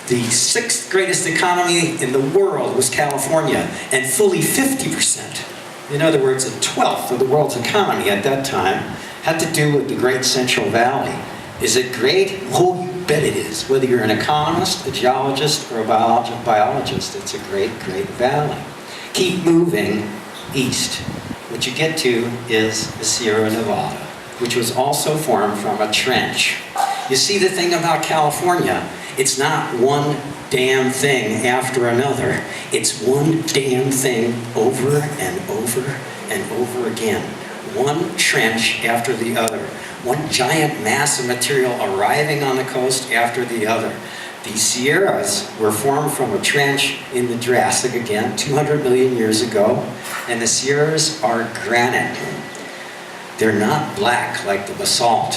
The sixth greatest economy in the world was California, and fully 50%, in other words, a twelfth of the world's economy at that time, had to do with the Great Central Valley. Is it great? Oh, you bet it is. Whether you're an economist, a geologist, or a biologist, it's a great, great valley. Keep moving east. What you get to is the Sierra Nevada, which was also formed from a trench. You see, the thing about California, it's not one damn thing after another. It's one damn thing over and over and over again. One trench after the other. One giant mass of material arriving on the coast after the other. The Sierras were formed from a trench in the Jurassic, again, 200 million years ago, and the Sierras are granite. They're not black like the basalt.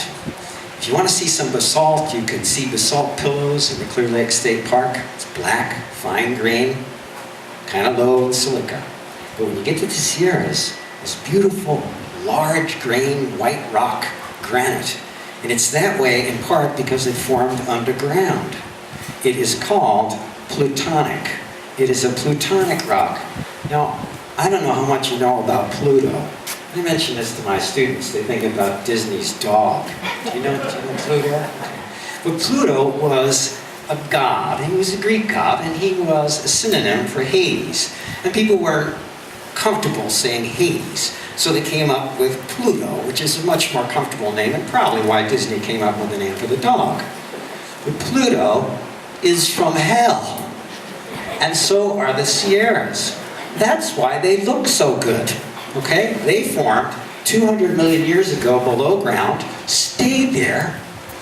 If you want to see some basalt, you can see basalt pillows in the Clear Lake State Park. It's black, fine grain, kind of low in silica. But when you get to the Sierras, it's beautiful, large grain, white rock, granite. And it's that way in part because it formed underground. It is called plutonic. It is a plutonic rock. Now, I don't know how much you know about Pluto. I mention this to my students. They think about Disney's dog. Do you know Pluto? But Pluto was a god. He was a Greek god, and he was a synonym for Hades. And people were comfortable saying Hades. So they came up with Pluto, which is a much more comfortable name, and probably why Disney came up with the name for the dog. But Pluto is from hell, and so are the Sierras. That's why they look so good, okay? They formed 200 million years ago below ground, stayed there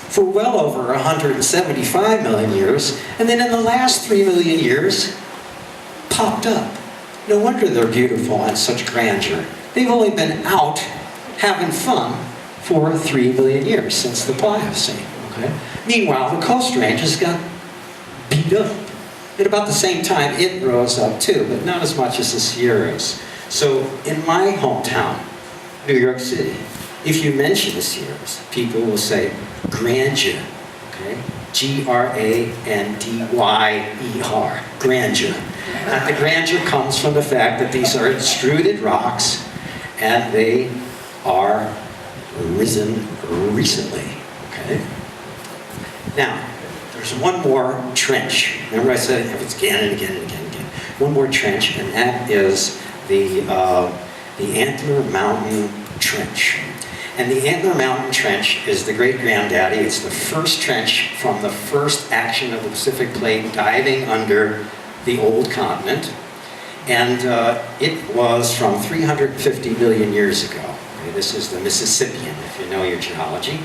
for well over 175 million years, and then in the last 3 million years, popped up. No wonder they're beautiful and such grandeur. They've only been out having fun for 3 million years since the Pliocene, okay? Meanwhile, the Coast Range has got beat up. At about the same time, it rose up too, but not as much as the Sierras. So in my hometown, New York City, if you mention the Sierras, people will say grandeur, okay? G-R-A-N-D-Y-E-R, grandeur. And the grandeur comes from the fact that these are extruded rocks, and they are risen recently, okay? Now, there's one more trench. Remember I said it's again and again and again and again. One more trench, and that is the Antler Mountain Trench. And the Antler Mountain Trench is the great granddaddy. It's the first trench from the first action of the Pacific Plate diving under the old continent. And it was from 350 million years ago. Okay, this is the Mississippian, if you know your geology.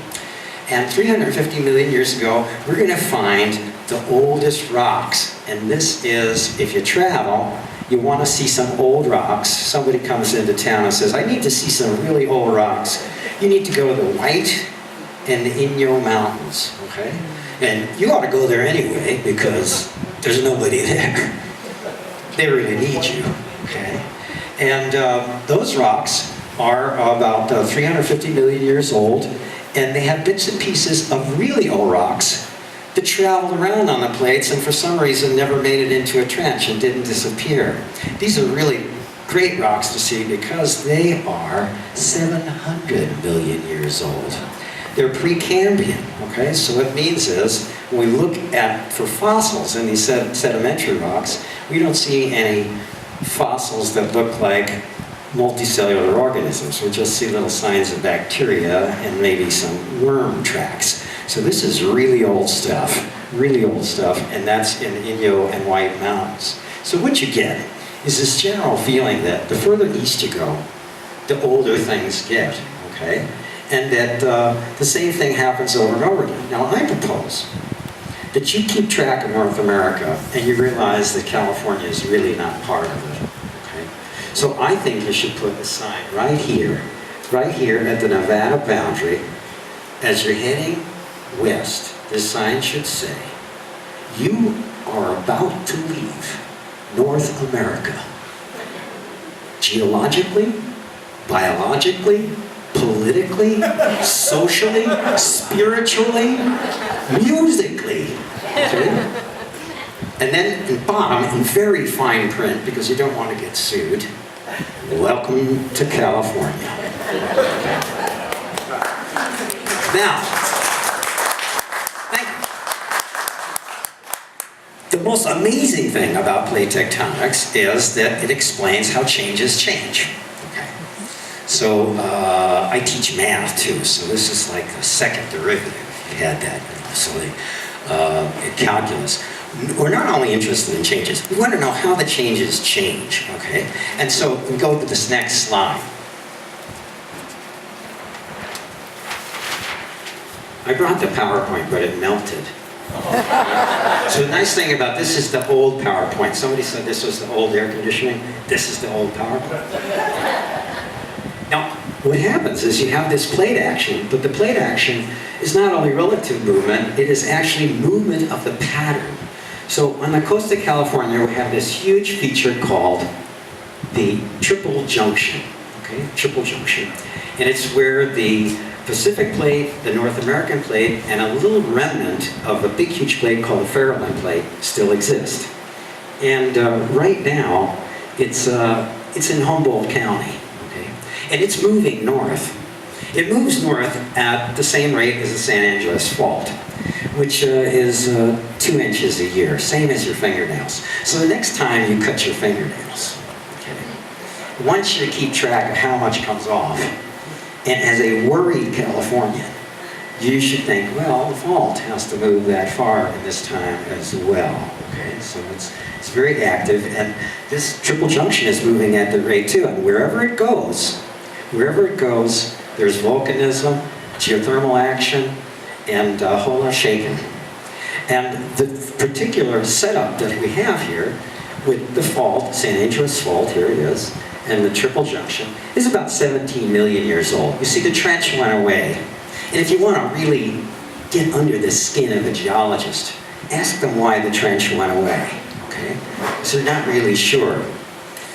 And 350 million years ago, we're going to find the oldest rocks. And this is, if you travel, you want to see some old rocks. Somebody comes into town and says, I need to see some really old rocks. You need to go to the White and the Inyo Mountains, okay? And you ought to go there anyway, because there's nobody there. They really need you, okay? And those rocks are about 350 million years old. And they have bits and pieces of really old rocks that traveled around on the plates and for some reason never made it into a trench and didn't disappear. These are really great rocks to see because they are 700 million years old. They're Precambrian, okay? So what it means is, when we look at, for fossils in these sedimentary rocks, we don't see any fossils that look like multicellular organisms. We just see little signs of bacteria and maybe some worm tracks. So this is really old stuff, and that's in Inyo and White Mountains. So what you get is this general feeling that the further east you go, the older things get, okay? And that the same thing happens over and over again. Now I propose that you keep track of North America and you realize that California is really not part of it. So I think you should put a sign right here at the Nevada boundary. As you're heading west, this sign should say, you are about to leave North America. Geologically, biologically, politically, socially, spiritually, musically. Okay? And then in bottom, in very fine print, because you don't want to get sued, welcome to California. Now, thank you. The most amazing thing about plate tectonics is that it explains how changes change. Okay. So I teach math too, so this is like a second derivative. You had that, so in calculus. We're not only interested in changes, we want to know how the changes change, okay? And so we go to this next slide. I brought the PowerPoint, but it melted. So the nice thing about this is the old PowerPoint. Somebody said this was the old air conditioning. This is the old PowerPoint. Now, what happens is you have this plate action, but the plate action is not only relative movement, it is actually movement of the pattern. So on the coast of California, we have this huge feature called the triple junction, okay, triple junction. And it's where the Pacific plate, the North American plate, and a little remnant of a big huge plate called the Farallon plate still exist. And right now, it's in Humboldt County, okay? And it's moving north. It moves north at the same rate as the San Andreas Fault, which is 2 inches a year, same as your fingernails. So the next time you cut your fingernails, okay, I want you to keep track of how much comes off. And as a worried Californian, you should think, well, the fault has to move that far in this time as well. Okay, so it's very active, and this triple junction is moving at the rate too. And wherever it goes, there's volcanism, geothermal action, and a whole lot of shaking. And the particular setup that we have here with the fault, San Andreas Fault, here it is, and the triple junction, is about 17 million years old. You see, the trench went away. And if you want to really get under the skin of a geologist, ask them why the trench went away, okay? So they're not really sure.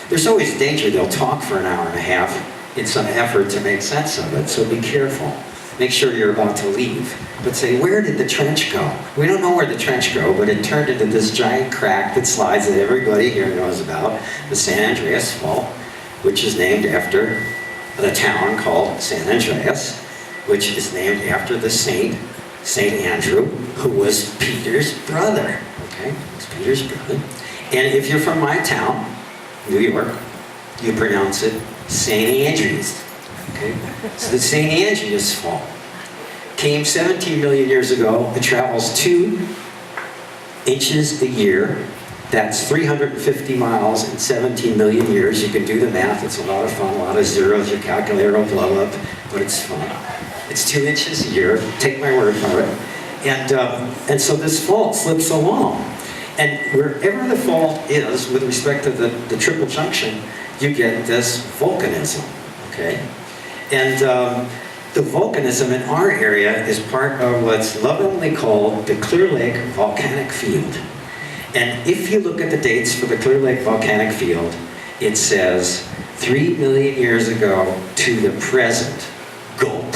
There's always danger they'll talk for an hour and a half in some effort to make sense of it, so be careful. Make sure you're about to leave. But say, where did the trench go? We don't know where the trench go, but it turned into this giant crack that slides that everybody here knows about, the San Andreas Fault, which is named after the town called San Andreas, which is named after the Saint Andrew, who was Peter's brother. Okay, it's Peter's brother. And if you're from my town, New York, you pronounce it St. Andrews. Okay, so the St. Andreas Fault came 17 million years ago. It travels 2 inches a year. That's 350 miles in 17 million years. You can do the math. It's a lot of fun, a lot of zeros. Your calculator will blow up, but it's fun. It's 2 inches a year. Take my word for it. And so this fault slips along. And wherever the fault is with respect to the triple junction, you get this volcanism, okay? And the volcanism in our area is part of what's lovingly called the Clear Lake Volcanic Field. And if you look at the dates for the Clear Lake Volcanic Field, it says 3 million years ago to the present. Gulp.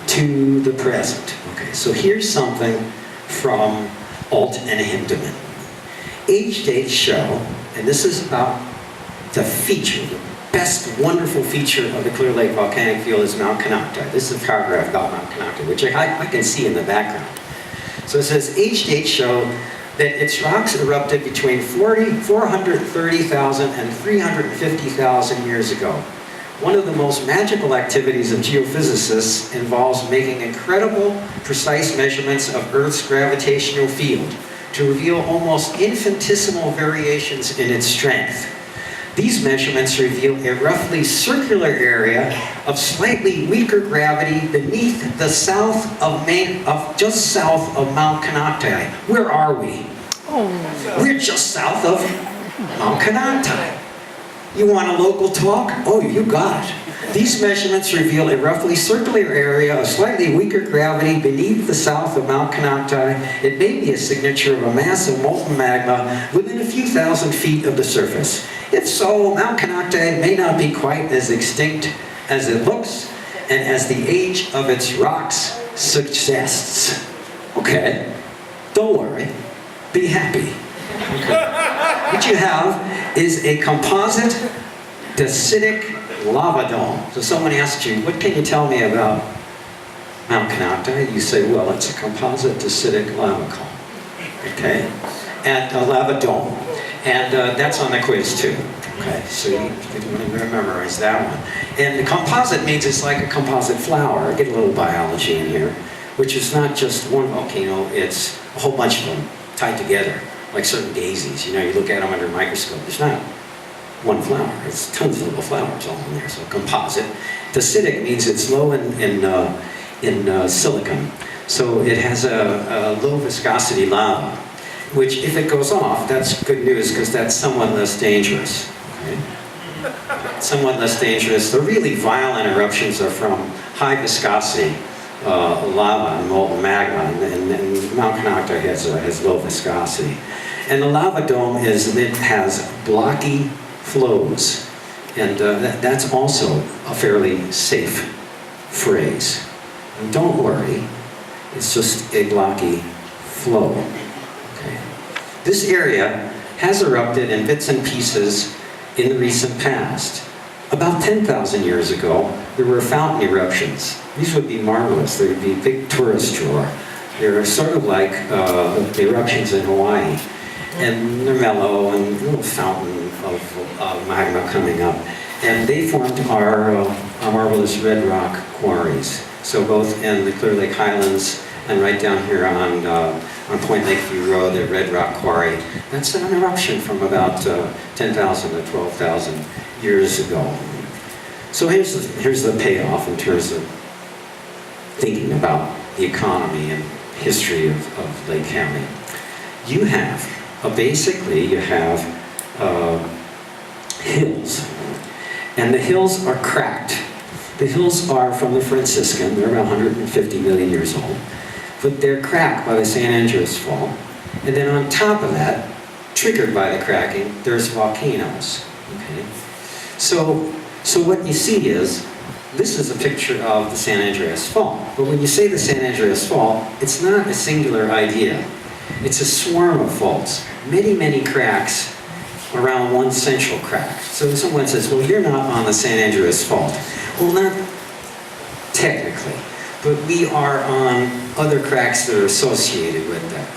To the present. Okay, so here's something from Alt and Hindeman. Age dates show, and this is about the feature, the best wonderful feature of the Clear Lake Volcanic Field is Mount Canocti. This is a paragraph about Mount Canocti, which I can see in the background. So it says, age dates show that its rocks erupted between 430,000 and 350,000 years ago. One of the most magical activities of geophysicists involves making incredible, precise measurements of Earth's gravitational field to reveal almost infinitesimal variations in its strength. These measurements reveal a roughly circular area of slightly weaker gravity beneath the just south of Mount Canocti. Where are we? Oh. We're just south of Mount Canocti. You want a local talk? Oh, you got it. These measurements reveal a roughly circular area of slightly weaker gravity beneath the south of Mount Canocti. It may be a signature of a massive molten magma within a few thousand feet of the surface. If so, Mount Canocti may not be quite as extinct as it looks and as the age of its rocks suggests. Okay, don't worry, be happy. What you have is a composite dacitic lava dome. So someone asks you, what can you tell me about Mount Kanata? You say, well, it's a composite dacitic lava cone. Okay? And a lava dome. And that's on the quiz too. Okay, so you want to memorize that one. And the composite means it's like a composite flower. I get a little biology in here, which is not just one volcano, it's a whole bunch of them tied together, like certain daisies. You know, you look at them under a microscope, there's not one flower, it's tons of little flowers all in there, so composite. Dacitic means it's low in silicon, so it has a low viscosity lava, which if it goes off, that's good news because that's somewhat less dangerous. Okay? Somewhat less dangerous. The really violent eruptions are from high viscosity lava and molten magma, and Mount Kanata has low viscosity. And the lava dome it has blocky flows, and that's also a fairly safe phrase. And don't worry, it's just a blocky flow. Okay. This area has erupted in bits and pieces in the recent past. About 10,000 years ago, there were fountain eruptions. These would be marvelous. They would be a big tourist draw. They're sort of like the eruptions in Hawaii. And they're mellow and a little fountain of magma coming up. And they formed our marvelous red rock quarries. So both in the Clear Lake Highlands and right down here on Point Lakeview Road, the red rock quarry. That's an eruption from about 10,000 to 12,000 years ago. So here's the payoff in terms of thinking about the economy and history of Lake County. You have, basically, you have hills. And the hills are cracked. The hills are from the Franciscan, they're about 150 million years old. But they're cracked by the San Andreas Fault. And then on top of that, triggered by the cracking, there's volcanoes. Okay? So what you see is, this is a picture of the San Andreas Fault. But when you say the San Andreas Fault, it's not a singular idea. It's a swarm of faults. Many, many cracks around one central crack. So someone says, well, you're not on the San Andreas Fault. Well, not technically, but we are on other cracks that are associated with that.